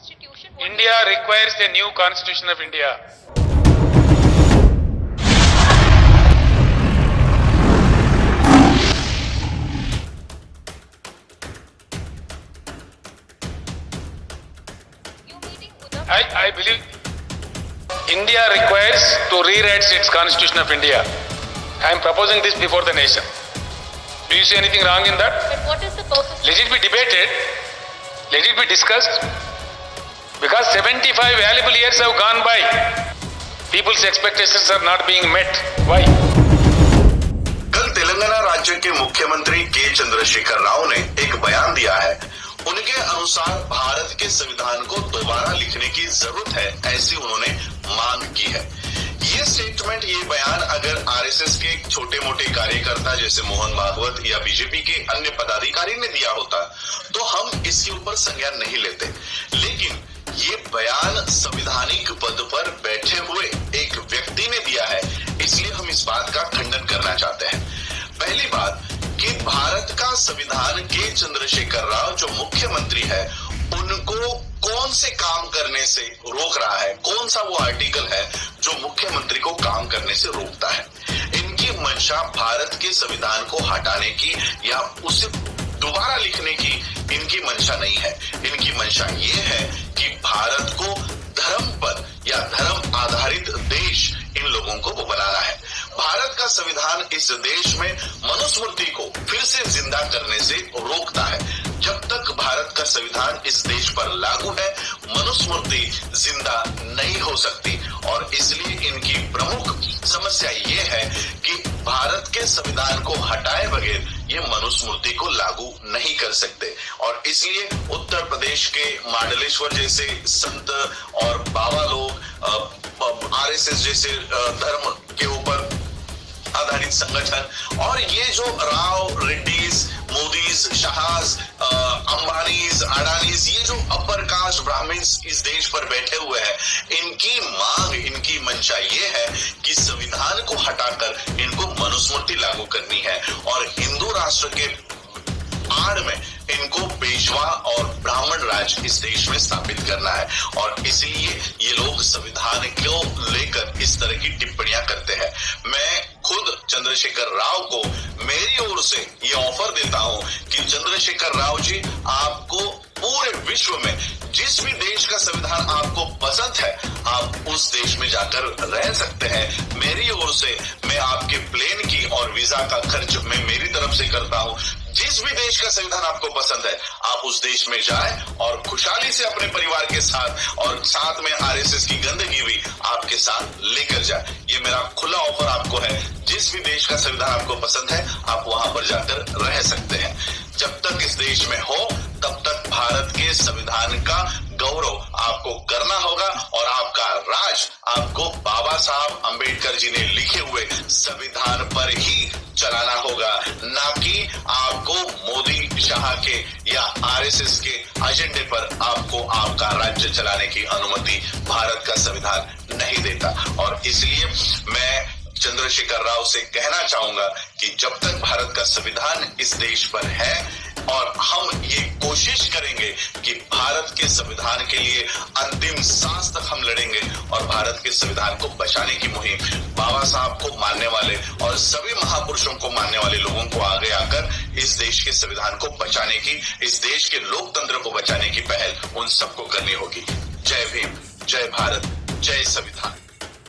India requires a new constitution of India. I believe India requires to rewrite its constitution of India. I am proposing this before the nation. Do you see anything wrong in that? But what is the purpose? Let it be debated. Let it be discussed. Because 75 valuable years have gone by. People's expectations are not being met. Why? कल तेलंगाना राज्य के मुख्यमंत्री के चंद्रशेखर राव ने एक बयान दिया है। उनके अनुसार भारत के संविधान को दोबारा लिखने की जरूरत है, ऐसी उन्होंने मांग की है। ये स्टेटमेंट, ये बयान अगर आरएसएस के छोटे मोटे कार्यकर्ता जैसे मोहन भागवत या बीजेपी के अन्य पदाधिकारी ने दिया होता तो हम इसके ऊपर संज्ञान नहीं लेते, लेकिन ये बयान संवैधानिक पद पर बैठे हुए एक व्यक्ति ने दिया है, इसलिए हम इस बात का खंडन करना चाहते हैं। पहली बात कि भारत का संविधान के चंद्रशेखर राव जो मुख्यमंत्री है, उनको कौन से काम करने से रोक रहा है, कौन सा वो आर्टिकल है जो मुख्यमंत्री को काम करने से रोकता है। इनकी मंशा भारत के संविधान को हटाने की या उसे दोबारा लिखने की इनकी मंशा नहीं है। इनकी मंशा ये है कि भारत को धर्म पर या धर्म आधारित देश इन लोगों को वो बनाना है। भारत का संविधान इस देश में मनुस्मृति को फिर से जिंदा करने से रोकता है। जब तक भारत का संविधान इस देश पर लागू है, मनुस्मृति जिंदा नहीं हो सकती और इसलिए इनकी प्रमुख समस्या ये है कि भारत के संविधान को हटाए बगैर ये मनुस्मृति को लागू नहीं कर सकते और इसलिए उत्तर प्रदेश के मांडलेश्वर जैसे संत और बाबा लोग, आरएसएस जैसे धर्म के ऊपर आधारित संगठन और ये जो राव, रेड्डीज, मोदीज, शाहज, अंबानीज, अडानीज, ये जो अपर कास्ट ब्राह्मण्स इस देश पर बैठे हुए हैं, इनकी मांग, इनकी मंशा ये है कि संविधान को हटाकर इनको मनुस्मृति लागू करनी है और हिंदू राष्ट्र के आड़ में इनको पेशवा और ब्राह्मण राज इस देश में स्थापित करना है और इसलिए ये लोग संविधान को लेकर इस तरह की टिप्पणियां करते हैं। मैं खुद चंद्रशेखर राव को मेरी ओर से ये ऑफर देता हूं कि चंद्रशेखर राव जी, आपको पूरे विश्व में जिस भी देश का संविधान आपको पसंद है, आप उस देश में जाकर रह सकते हैं। मेरी ओर से मैं आपके प्लेन की और वीजा का खर्च मैं मेरी तरफ से करता हूं। जिस भी देश का संविधान आपको पसंद है, आप उस देश में जाएं और खुशहाली से अपने परिवार के साथ और साथ में आरएसएस की गंदगी भी आपके साथ लेकर जाए। ये मेरा खुला ऑफर आपको है। जिस भी देश का संविधान आपको पसंद है, आप वहां पर जाकर रह सकते हैं। जब तक इस देश में हो, तब तक भारत के संविधान का गौरव आपको करना होगा और आपका राज आपको बाबा साहब अंबेडकर जी ने लिखे हुए संविधान पर ही चलाना होगा, ना कि आपको मोदी, शाह के या आरएसएस के एजेंडे पर आपको आपका राज्य चलाने की अनुमति भारत का संविधान नहीं देता। और इसलिए मैं चंद्रशेखर राव से कहना चाहूंगा कि जब तक भारत का संविधान इस देश पर है और हम ये कोशिश करेंगे कि भारत के संविधान के लिए अंतिम सांस तक हम लड़ेंगे और भारत के संविधान को बचाने की मुहिम बाबा साहब को मानने वाले और सभी महापुरुषों को मानने वाले लोगों को आगे आकर इस देश के संविधान को बचाने की, इस देश के लोकतंत्र को बचाने की पहल उन सबको करनी होगी। जय भीम, जय भारत, जय संविधान।